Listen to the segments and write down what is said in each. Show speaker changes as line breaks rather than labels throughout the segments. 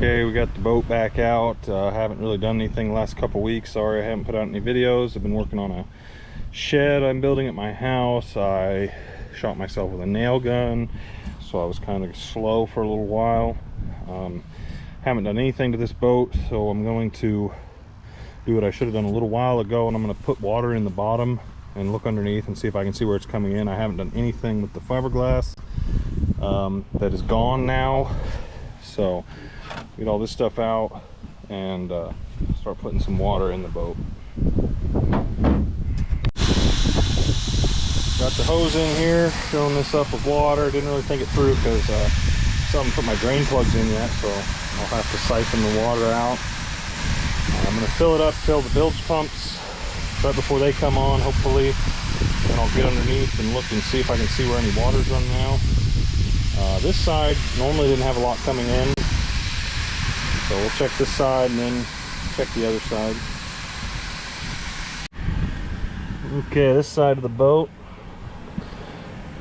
Okay, we got the boat back out. Haven't really done anything the last couple weeks. Sorry I haven't put out any videos. I've been working on a shed I'm building at my house. I shot myself with a nail gun, so I was kind of slow for a little while. Haven't done anything to this boat, so I'm going to do what I should have done a little while ago, and I'm going to put water in the bottom and look underneath and see if I can see where it's coming in. I haven't done anything with the fiberglass. That is gone now, so get all this stuff out and start putting some water in the boat. Got the hose in here, filling this up with water. Didn't really think it through because still haven't put my drain plugs in yet, so I'll have to siphon the water out. I'm going to fill it up, fill the bilge pumps right before they come on, hopefully. Then I'll get underneath and look and see if I can see where any water's running out. This side normally didn't have a lot coming in, so we'll check this side and then check the other side. Okay, this side of the boat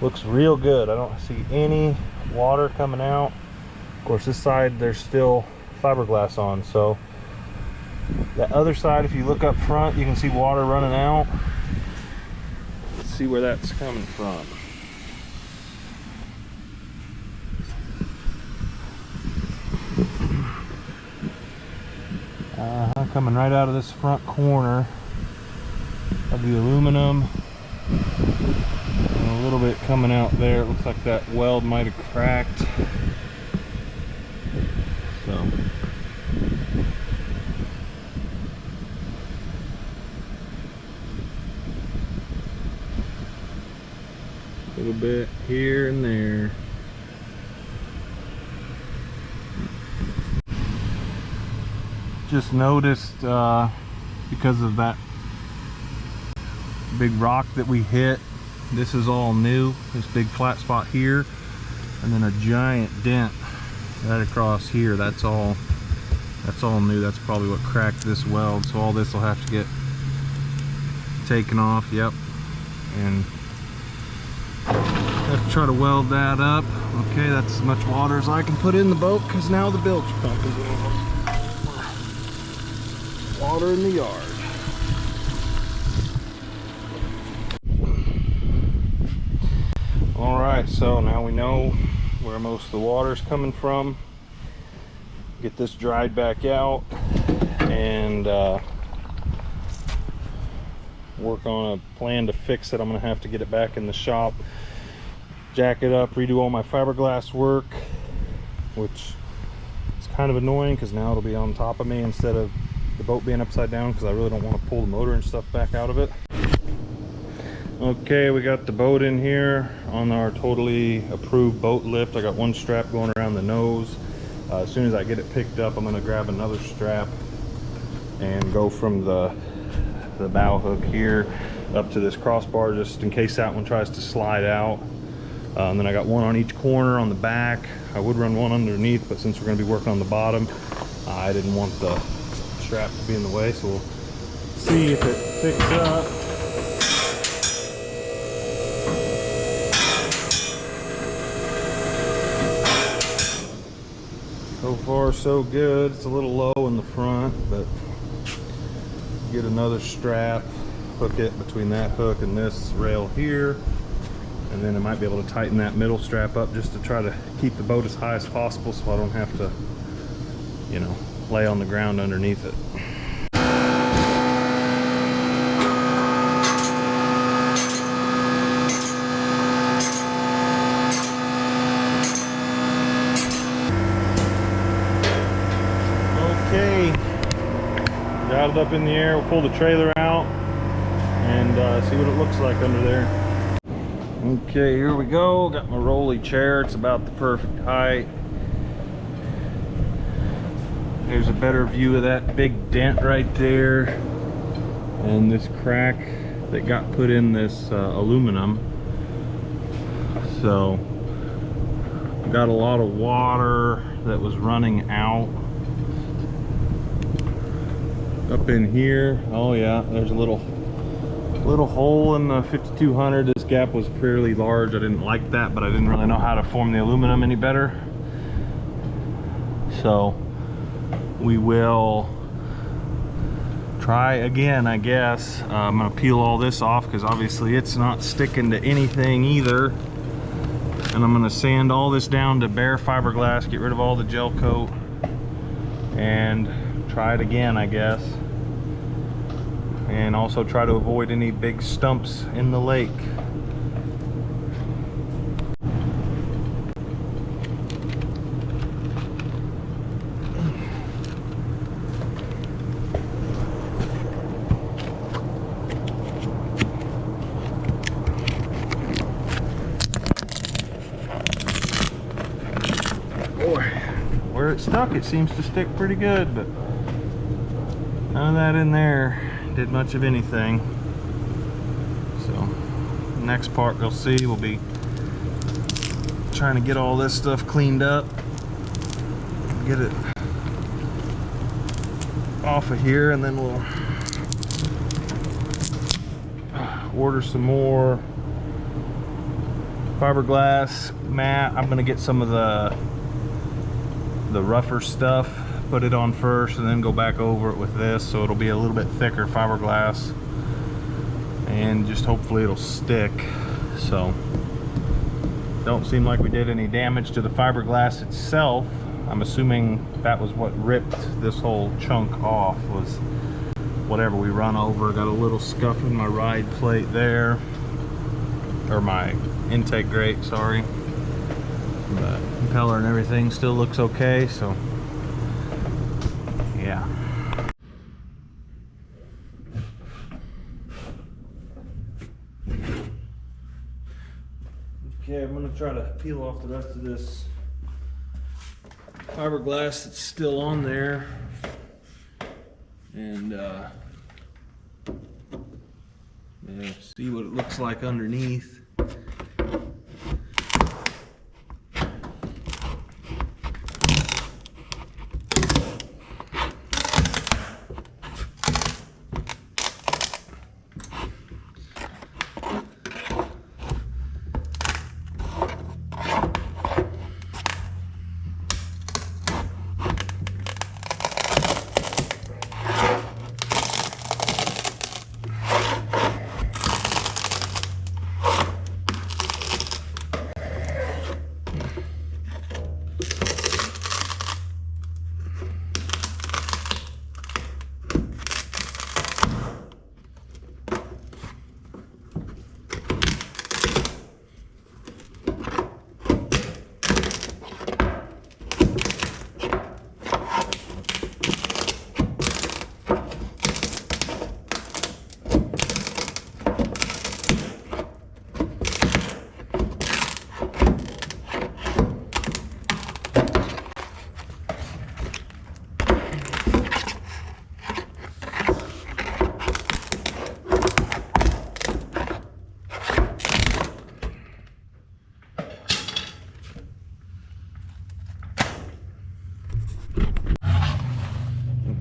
looks real good. I don't see any water coming out. Of course, this side there's still fiberglass on, so that other side, if you look up front, you can see water running out. Let's see where that's coming from. Coming right out of this front corner of the aluminum, and a little bit coming out there. It looks like that weld might have cracked. So a little bit here and there. Just noticed because of that big rock that we hit, this is all new. This big flat spot here, and then a giant dent right across here. That's all new. That's probably what cracked this weld. So all this will have to get taken off. Yep, and have to try to weld that up. Okay, that's as much water as I can put in the boat because now the bilge pump is on. Water in the yard. All right, so now we know where most of the water is coming from. Get this dried back out and work on a plan to fix it. I'm gonna have to get it back in the shop, jack it up, redo all my fiberglass work, which is kind of annoying because now it'll be on top of me instead of the boat being upside down, because I really don't want to pull the motor and stuff back out of it. Okay, we got the boat in here on our totally approved boat lift. I got one strap going around the nose. As soon as I get it picked up, I'm going to grab another strap and go from the bow hook here up to this crossbar, just in case that one tries to slide out. And then I got one on each corner on the back. I would run one underneath, but since we're going to be working on the bottom, I didn't want the strap to be in the way, so we'll see if it picks up. So far so good. It's a little low in the front, but get another strap, hook it between that hook and this rail here, and then I might be able to tighten that middle strap up just to try to keep the boat as high as possible so I don't have to, you know, lay on the ground underneath it. Okay, got it up in the air. We'll pull the trailer out and see what it looks like under there. Okay, here we go. Got my rolly chair. It's about the perfect height. There's a better view of that big dent right there and this crack that got put in this aluminum. So got a lot of water that was running out up in here. Oh yeah, there's a little hole in the 5200. This gap was fairly large. I didn't like that, but I didn't really know how to form the aluminum any better. So we will try again, I guess. I'm gonna peel all this off because obviously it's not sticking to anything either. And I'm gonna sand all this down to bare fiberglass, get rid of all the gel coat, and try it again, I guess. And also try to avoid any big stumps in the lake. Where it's stuck, it seems to stick pretty good, but none of that in there did much of anything. So next part you'll see, we'll be trying to get all this stuff cleaned up, get it off of here, and then we'll order some more fiberglass mat. I'm gonna get some of the rougher stuff, put it on first, and then go back over it with this, so it'll be a little bit thicker fiberglass, and just hopefully it'll stick. So don't seem like we did any damage to the fiberglass itself. I'm assuming that was what ripped this whole chunk off, was whatever we run over. Got a little scuff in my ride plate there, or my intake grate, sorry. But impeller and everything still looks okay, so yeah. Okay, I'm gonna try to peel off the rest of this fiberglass that's still on there, and yeah, see what it looks like underneath.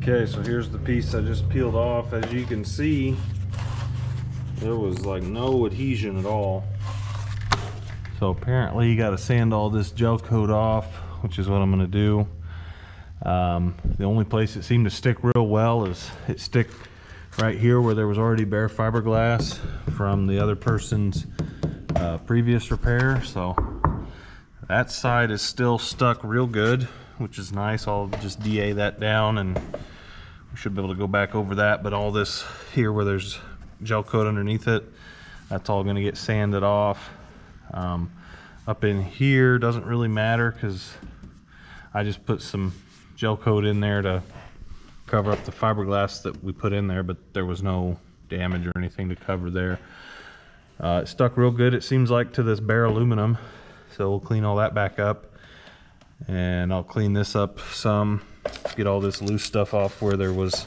Okay, so here's the piece I just peeled off. As you can see, there was like no adhesion at all. So apparently you got to sand all this gel coat off, which is what I'm going to do. The only place it seemed to stick real well is it stick right here where there was already bare fiberglass from the other person's previous repair. So that side is still stuck real good, which is nice. I'll just DA that down and we should be able to go back over that. But all this here where there's gel coat underneath it, that's all going to get sanded off. Up in here doesn't really matter because I just put some gel coat in there to cover up the fiberglass that we put in there, but there was no damage or anything to cover there. It stuck real good, it seems like, to this bare aluminum. So we'll clean all that back up, and I'll clean this up some, get all this loose stuff off where there was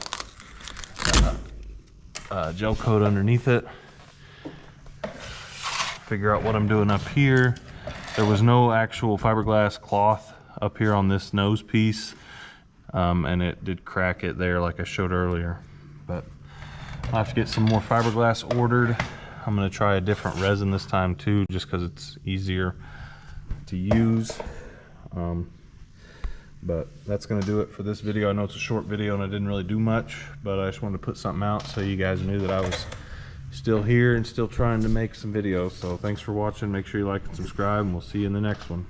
gel coat underneath it. Figure out what I'm doing up here. There was no actual fiberglass cloth up here on this nose piece, and it did crack it there like I showed earlier. But I'll have to get some more fiberglass ordered. I'm going to try a different resin this time too, just because it's easier to use. But that's going to do it for this video. I know it's a short video and I didn't really do much, but I just wanted to put something out so you guys knew that I was still here and still trying to make some videos. So thanks for watching. Make sure you like and subscribe, and we'll see you in the next one.